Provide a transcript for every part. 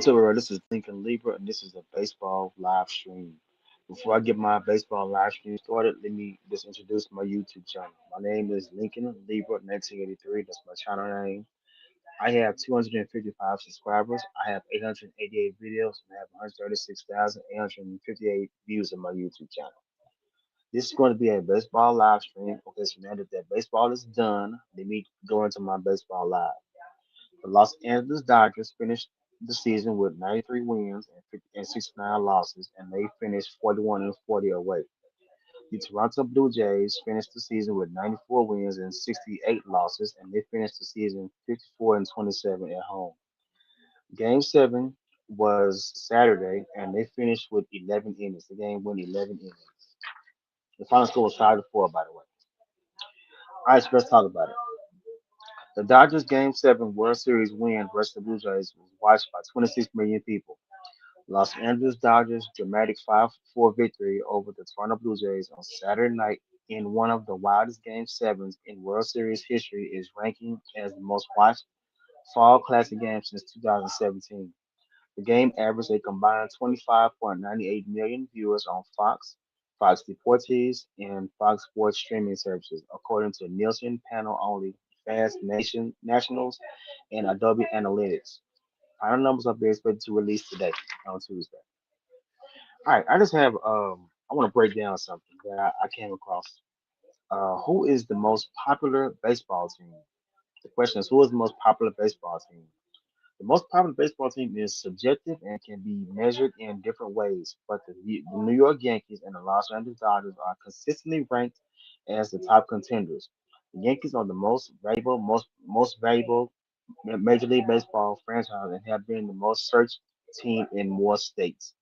What's up, everybody? This is Lincoln Libra, and this is a baseball live stream. Before I get my baseball live stream started, let me just introduce my YouTube channel. My name is Lincoln Libra 1983. That's my channel name. I have 255 subscribers. I have 888 videos, and I have 136,858 views on my YouTube channel. This is going to be a baseball live stream. Okay, so now that baseball is done, let me go into my baseball live. The Los Angeles Dodgers finished the season with 93 wins and 69 losses, and they finished 41 and 40 away. The Toronto Blue Jays finished the season with 94 wins and 68 losses, and they finished the season 54 and 27 at home. Game 7 was Saturday, and they finished with 11 innings. The game went 11 innings. The final score was 5 to 4, by the way. All right, so let's talk about it. The Dodgers Game 7 World Series win versus the Blue Jays was watched by 26 million people. Los Angeles Dodgers' dramatic 5-4 victory over the Toronto Blue Jays on Saturday night in one of the wildest Game 7s in World Series history is ranking as the most watched fall classic game since 2017. The game averaged a combined 25.98 million viewers on Fox, Fox Deportes, and Fox Sports streaming services, according to Nielsen panel only Fast Nationals and Adobe Analytics. Final numbers are being expected to release today on Tuesday. All right, I just have I want to break down something that I came across. Who is the most popular baseball team? The question is, who is the most popular baseball team? The most popular baseball team is subjective and can be measured in different ways, but the New York Yankees and the Los Angeles Dodgers are consistently ranked as the top contenders. The Yankees are the most valuable Major League Baseball franchise and have been the most searched team in more states.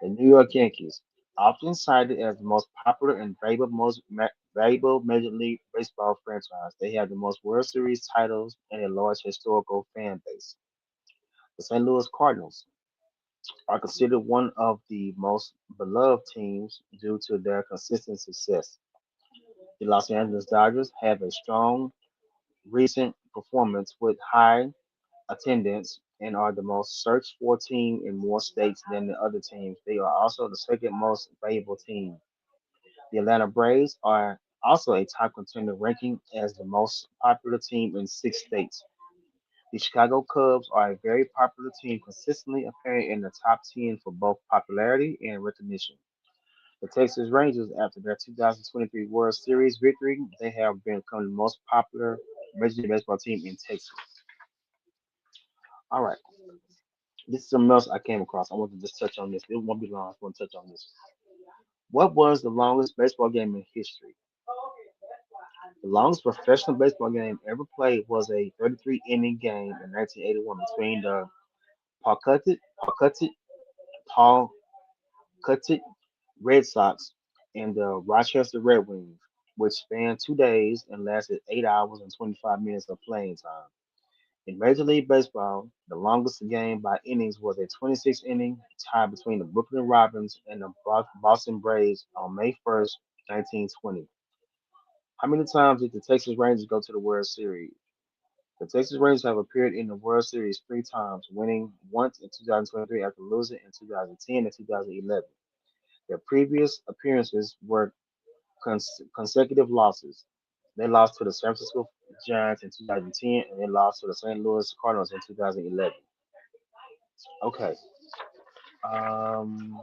The New York Yankees, often cited as the most popular and valuable Major League Baseball franchise, they have the most World Series titles and a large historical fan base. The St. Louis Cardinals are considered one of the most beloved teams due to their consistent success. The Los Angeles Dodgers have a strong recent performance with high attendance and are the most searched for team in more states than the other teams. They are also the second most valuable team. The Atlanta Braves are also a top contender, ranking as the most popular team in 6 states. The Chicago Cubs are a very popular team, consistently appearing in the top 10 for both popularity and recognition. The Texas Rangers, after their 2023 World Series victory, they have become the most popular Major League Baseball team in Texas. All right, this is something else I came across. I want to just touch on this. It won't be long. I just want to touch on this. What was the longest baseball game in history? The longest professional baseball game ever played was a 33 inning game in 1981 between the Pawcatuck Pawcatuck Red Sox and the Rochester Red Wings, which spanned 2 days and lasted 8 hours and 25 minutes of playing time. In Major League Baseball, the longest game by innings was a 26 inning tie between the Brooklyn Robins and the Boston Braves on May 1st, 1920. How many times did the Texas Rangers go to the World Series? The Texas Rangers have appeared in the World Series 3 times, winning once in 2023 after losing in 2010 and 2011. Their previous appearances were consecutive losses. They lost to the San Francisco Giants in 2010, and they lost to the St. Louis Cardinals in 2011. Okay. Um.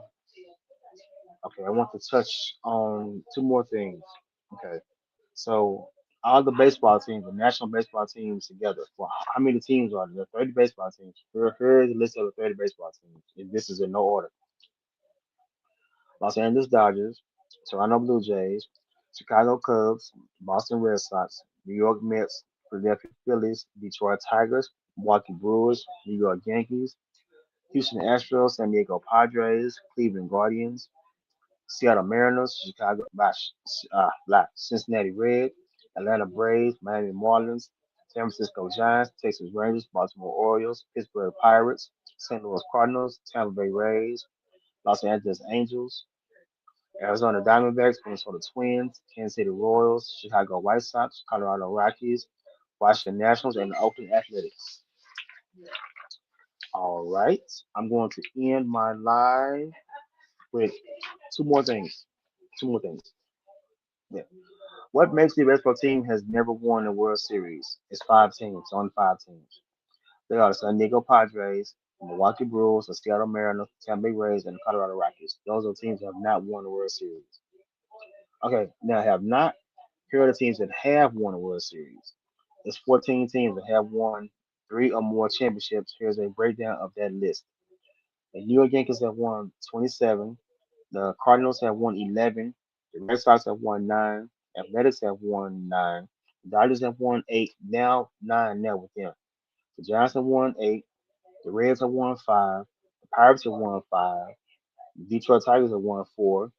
Okay. I want to touch on two more things. Okay. So all the baseball teams, the national baseball teams together. Well, how many teams are there? There are 30 baseball teams. Here is a list of the 30 baseball teams. And this is in no order: Los Angeles Dodgers, Toronto Blue Jays, Chicago Cubs, Boston Red Sox, New York Mets, Philadelphia Phillies, Detroit Tigers, Milwaukee Brewers, New York Yankees, Houston Astros, San Diego Padres, Cleveland Guardians, Seattle Mariners, Cincinnati Red, Atlanta Braves, Miami Marlins, San Francisco Giants, Texas Rangers, Baltimore Orioles, Pittsburgh Pirates, St. Louis Cardinals, Tampa Bay Rays, Los Angeles Angels, Arizona Diamondbacks, Minnesota Twins, Kansas City Royals, Chicago White Sox, Colorado Rockies, Washington Nationals, and the Oakland Athletics. All right. I'm going to end my live with two more things. Two more things. Yeah. What makes the baseball team has never won a World Series? It's five teams, only five teams. They are the San Diego Padres, the Milwaukee Brewers, the Seattle Mariners, the Tampa Bay Rays, and the Colorado Rockies. Those are teams that have not won a World Series. Okay, now have not. Here are the teams that have won a World Series. It's 14 teams that have won three or more championships. Here's a breakdown of that list. The New York Yankees have won 27. The Cardinals have won 11. The Red Sox have won 9. Athletics have won 9. The Dodgers have won 8. Now 9 now with them. The Giants have won 8. The Reds have won 5. The Pirates have won 5. The Detroit Tigers have won 4.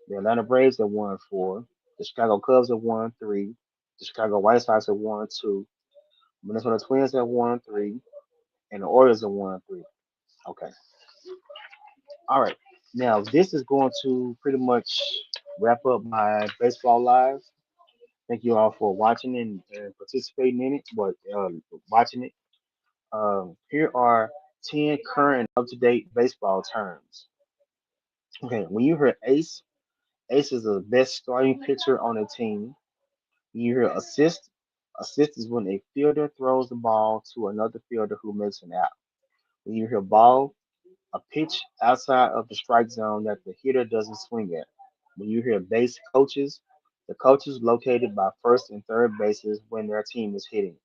The Atlanta Braves have won 4. The Chicago Cubs have won 3. The Chicago White Sox have won 2. Minnesota Twins have won 3. And the Orioles have won 3. Okay. All right. Now, this is going to pretty much wrap up my baseball live. Thank you all for watching and participating in it, but watching it. Here are 10 current up to date baseball terms. Okay, when you hear ace, ace is the best starting pitcher on a team. When you hear assist, assist is when a fielder throws the ball to another fielder who makes an out. When you hear ball, a pitch outside of the strike zone that the hitter doesn't swing at. When you hear base coaches, the coaches located by first and third bases when their team is hitting.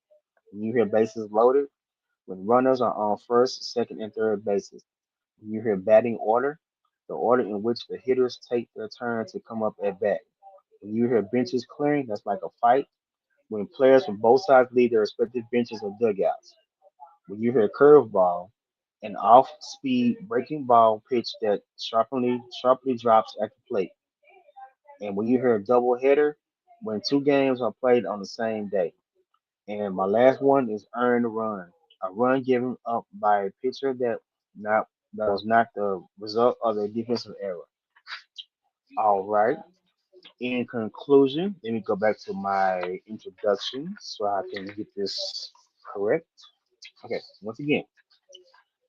When you hear bases loaded, when runners are on first, second, and third bases. When you hear batting order, the order in which the hitters take their turn to come up at bat. When you hear benches clearing, that's like a fight. When players from both sides leave their respective benches or dugouts. When you hear curveball, an off-speed breaking ball pitch that sharply drops at the plate. And when you hear a double header, when two games are played on the same day. And my last one is earn a run, a run given up by a pitcher not that was not the result of a defensive error. All right. In conclusion, let me go back to my introduction so I can get this correct. Okay, once again,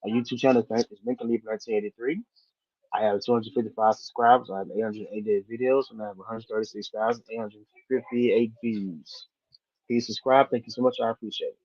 our YouTube channel is Make Believe 1983. I have 255 subscribers. I have 888 videos, and I have 136,858 views. Please subscribe. Thank you so much. I appreciate it.